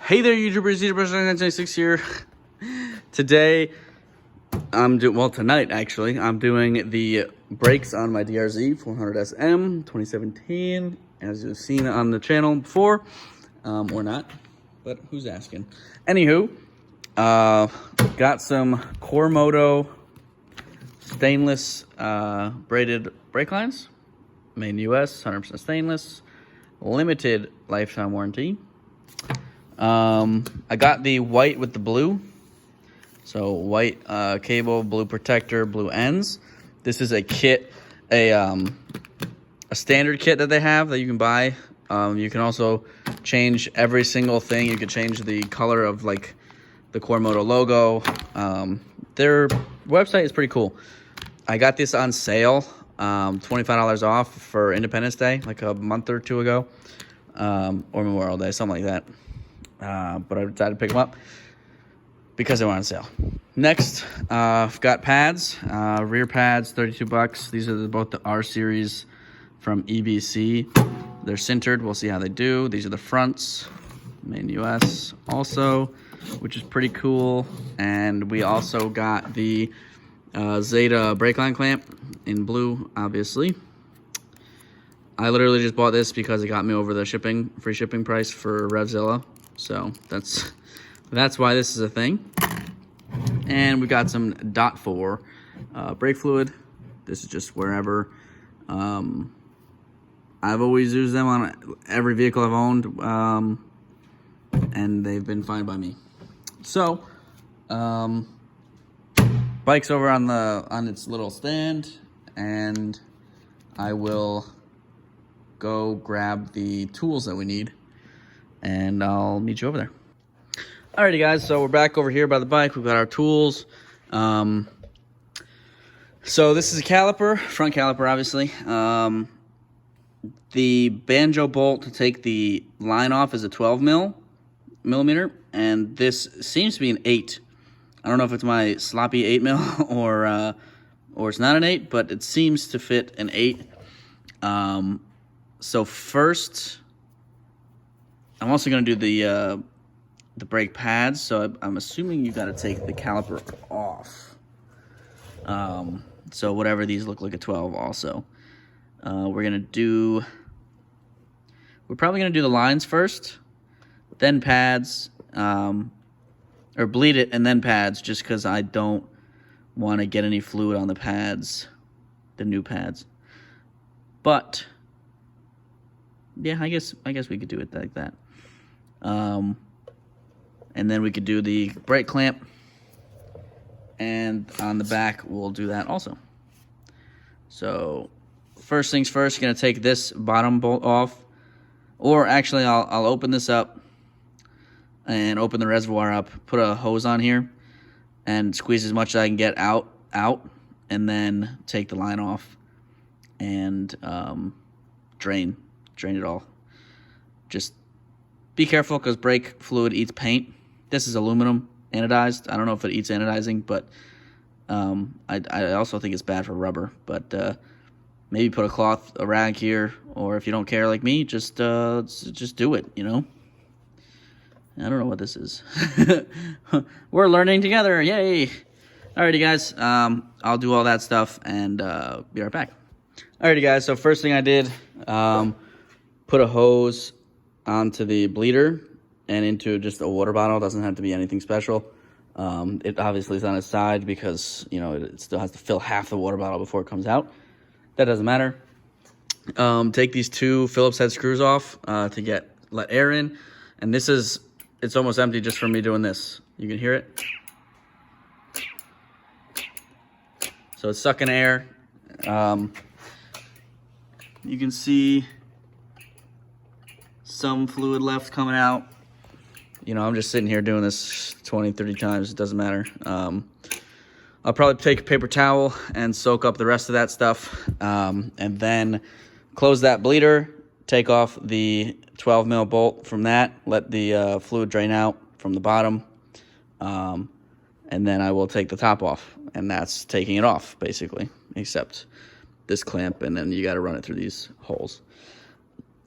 Hey there, YouTubers, DRZ400SM here. Today, tonight actually, I'm doing the brakes on my DRZ400SM 2017, as you've seen on the channel before, or not, but who's asking? Anywho, got some moto stainless braided brake lines, made in US, 100% stainless, limited lifetime warranty. I got the white with the blue. So white cable, blue protector, blue ends. This is a kit, a standard kit that they have that you can buy. You can also change every single thing. You could change the color of like the Moto logo. Their website is pretty cool. I got this on sale, $25 off for Independence Day, like a month or two ago, or Memorial Day, something like that. But I decided to pick them up because they were on sale. Next, I've got pads, rear pads, $32. These are both the R series from EBC. They're sintered. We'll see how they do. These are the fronts, made in US also, which is pretty cool. And we also got the Zeta brake line clamp in blue, obviously. I literally just bought this because it got me over the free shipping price for Revzilla. So that's why this is a thing. And we got some DOT4 brake fluid. This is just wherever. I've always used them on every vehicle I've owned, and they've been fine by me. So, bike's over on its little stand, and I will go grab the tools that we need, and I'll meet you over there. Alrighty guys, so we're back over here by the bike. We've got our tools. So this is a caliper, front caliper obviously. The banjo bolt to take the line off is a 12 millimeter, and this seems to be an 8. I don't know if it's my sloppy 8 mil or it's not an 8, but it seems to fit an 8. So first, I'm also going to do the brake pads, so I'm assuming you got to take the caliper off. So whatever, these look like a 12 also. We're probably going to do the lines first, then pads, or bleed it and then pads, just because I don't want to get any fluid on the pads, the new pads. But yeah, I guess we could do it like that. And then we could do the brake clamp, and on the back we'll do that also. So first things first, gonna take this bottom bolt off, or actually I'll open this up and open the reservoir up, put a hose on here and squeeze as much as I can get out, and then take the line off and drain it all. Just be careful because brake fluid eats paint. This is aluminum anodized. I don't know if it eats anodizing, but I also think it's bad for rubber. But maybe put a rag here, or if you don't care like me, just do it, you know? I don't know what this is. We're learning together, yay! Alrighty guys, I'll do all that stuff and be right back. Alrighty guys, so first thing I did, put a hose onto the bleeder and into just a water bottle. It doesn't have to be anything special. It obviously is on its side because, you know, it still has to fill half the water bottle before it comes out. That doesn't matter. Take these two Phillips head screws off to let air in. And it's almost empty just from me doing this. You can hear it. So it's sucking air. You can see some fluid left coming out. You know, I'm just sitting here doing this 20, 30 times. It doesn't matter. I'll probably take a paper towel and soak up the rest of that stuff, and then close that bleeder, take off the 12 mil bolt from that, let the fluid drain out from the bottom, and then I will take the top off, and that's taking it off, basically, except this clamp, and then you got to run it through these holes.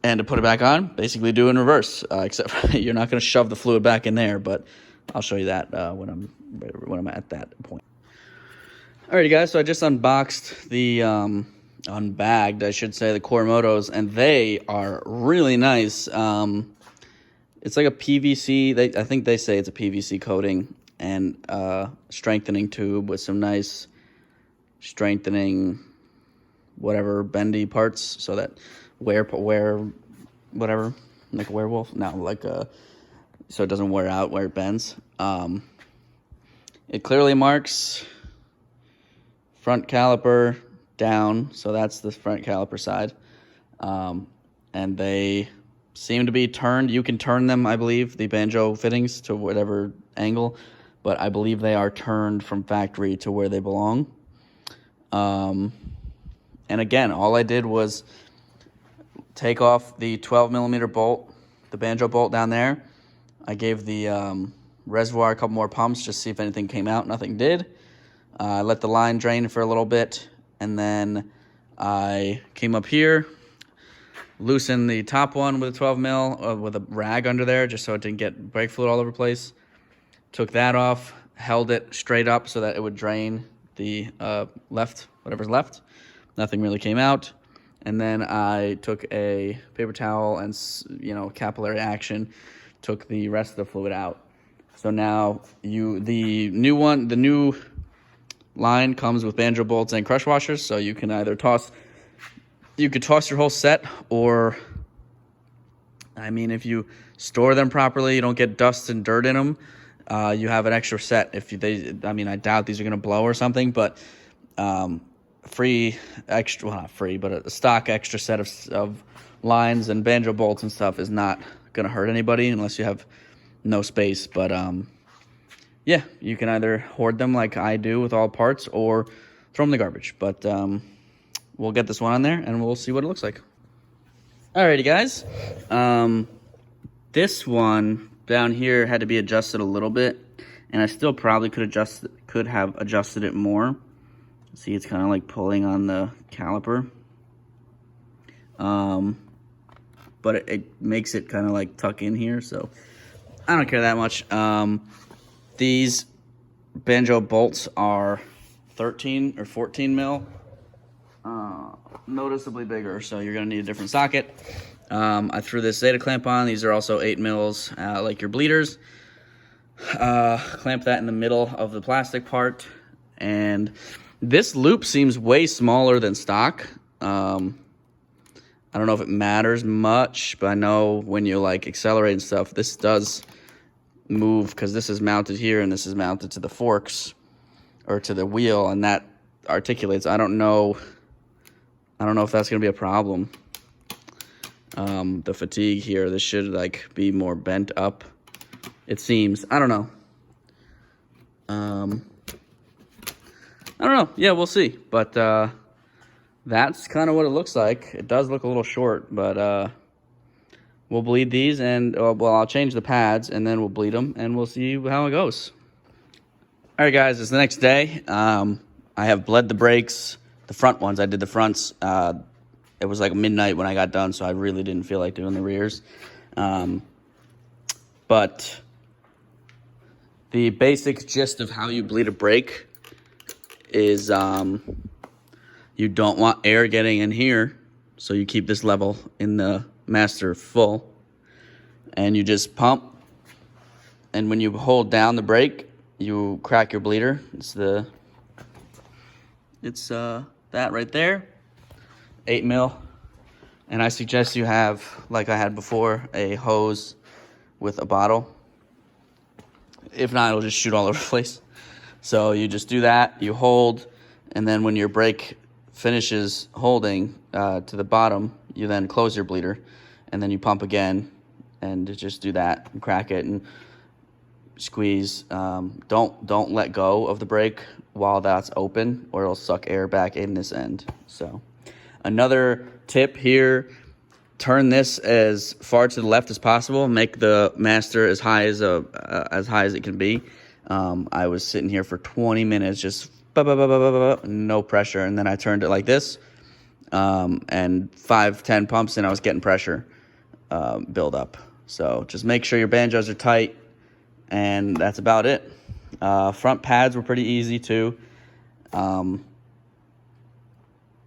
And to put it back on, basically do in reverse, except you're not going to shove the fluid back in there, but I'll show you that when I'm at that point. Alrighty, guys, so I just unboxed the, unbagged, I should say, the Core Motos, and they are really nice. It's like a PVC, I think they say it's a PVC coating, and strengthening tube with some nice strengthening, whatever, bendy parts, so that whatever, like a werewolf, no, like so it doesn't wear out where it bends. It clearly marks front caliper down, so that's the front caliper side, and they seem to be turned. You can turn them, I believe, the banjo fittings to whatever angle, but I believe they are turned from factory to where they belong. And again, all I did was take off the 12mm bolt, the banjo bolt down there. I gave the reservoir a couple more pumps just to see if anything came out. Nothing did. I let the line drain for a little bit, and then I came up here, loosened the top one with a 12mm with a rag under there just so it didn't get brake fluid all over the place. Took that off, held it straight up so that it would drain the left, whatever's left. Nothing really came out. And then I took a paper towel and, capillary action, took the rest of the fluid out. So now the new line comes with banjo bolts and crush washers, so you can either toss your whole set, or, I mean, if you store them properly, you don't get dust and dirt in them, you have an extra set. I doubt these are going to blow or something, but a stock extra set of lines and banjo bolts and stuff is not going to hurt anybody unless you have no space. But yeah, you can either hoard them like I do with all parts or throw them in the garbage. But we'll get this one on there and we'll see what it looks like. Alrighty, guys. This one down here had to be adjusted a little bit, and I still probably could have adjusted it more. See, it's kind of like pulling on the caliper. But it makes it kind of like tuck in here, so I don't care that much. These banjo bolts are 13 or 14 mil, noticeably bigger, so you're gonna need a different socket. I threw this Zeta clamp on. These are also 8 mils, like your bleeders. Clamp that in the middle of the plastic part, and this loop seems way smaller than stock. I don't know if it matters much, but I know when you like accelerate and stuff, this does move because this is mounted here and this is mounted to the forks or to the wheel, and that articulates. I don't know if that's gonna be a problem. The fatigue here, this should like be more bent up, it seems. I don't know. I don't know. Yeah, we'll see. But that's kind of what it looks like. It does look a little short, but we'll bleed these, and well, I'll change the pads and then we'll bleed them and we'll see how it goes. All right, guys, it's the next day. I have bled the brakes, the front ones. I did the fronts. It was like midnight when I got done, so I really didn't feel like doing the rears. But the basic gist of how you bleed a brake is you don't want air getting in here, so you keep this level in the master full, and you just pump, and when you hold down the brake, you crack your bleeder. It's that right there, 8 mil, and I suggest you have, like I had before, a hose with a bottle. If not, it'll just shoot all over the place. So you just do that, you hold, and then when your brake finishes holding to the bottom, you then close your bleeder, and then you pump again, and just do that, and crack it, and squeeze. Don't let go of the brake while that's open, or it'll suck air back in this end. So another tip here, turn this as far to the left as possible. Make the master as high as it can be. I was sitting here for 20 minutes, just no pressure, and then I turned it like this. and 5-10 pumps, and I was getting pressure build up. So just make sure your banjos are tight, and that's about it. Front pads were pretty easy too.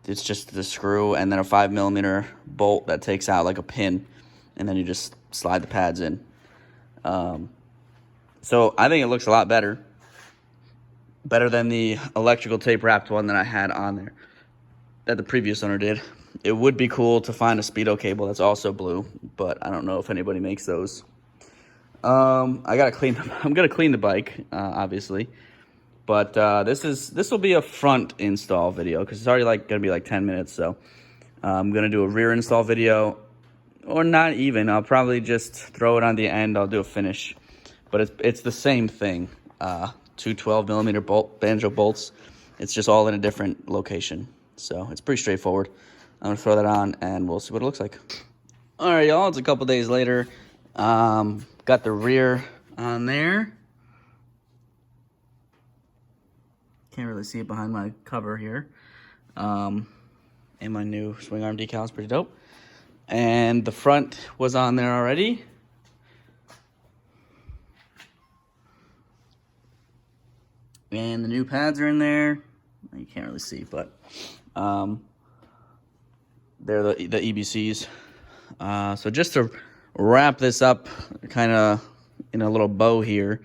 It's just the screw and then a 5mm bolt that takes out like a pin, and then you just slide the pads in. So I think it looks a lot better than the electrical tape wrapped one that I had on there that the previous owner did. It would be cool to find a Speedo cable that's also blue, but I don't know if anybody makes those. I'm gonna clean the bike, obviously, but this will be a front install video because it's already gonna be like 10 minutes. So I'm gonna do a rear install video, or not even. I'll probably just throw it on the end. I'll do a finish, but it's the same thing. Two 12mm banjo bolts. It's just all in a different location. So it's pretty straightforward. I'm gonna throw that on and we'll see what it looks like. All right, y'all, it's a couple days later. Got the rear on there. Can't really see it behind my cover here. And my new swing arm decal is pretty dope. And the front was on there already. And the new pads are in there. You can't really see, but they're the EBCs. So just to wrap this up kind of in a little bow here,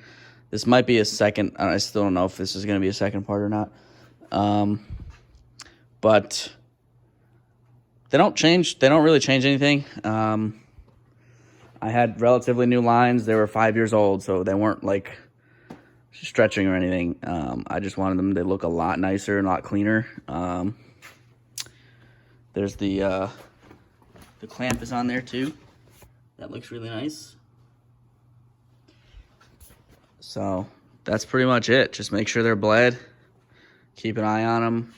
this might be a second. I still don't know if this is going to be a second part or not. But they don't really change anything. I had relatively new lines. They were 5 years old, so they weren't like stretching or anything. I just wanted them to look a lot nicer and a lot cleaner. There's the clamp is on there too. That looks really nice. So that's pretty much it. Just make sure they're bled. Keep an eye on them.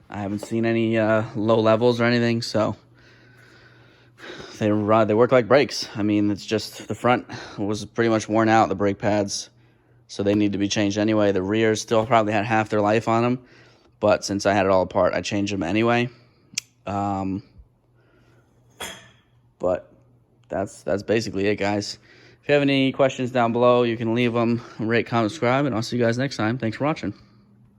I haven't seen any low levels or anything, so they work like brakes. I mean, it's just the front was pretty much worn out, the brake pads, so they need to be changed anyway. The rears still probably had half their life on them, but since I had it all apart, I changed them anyway. But that's basically it, guys. If you have any questions down below, you can leave them, rate, comment, subscribe, and I'll see you guys next time. Thanks for watching.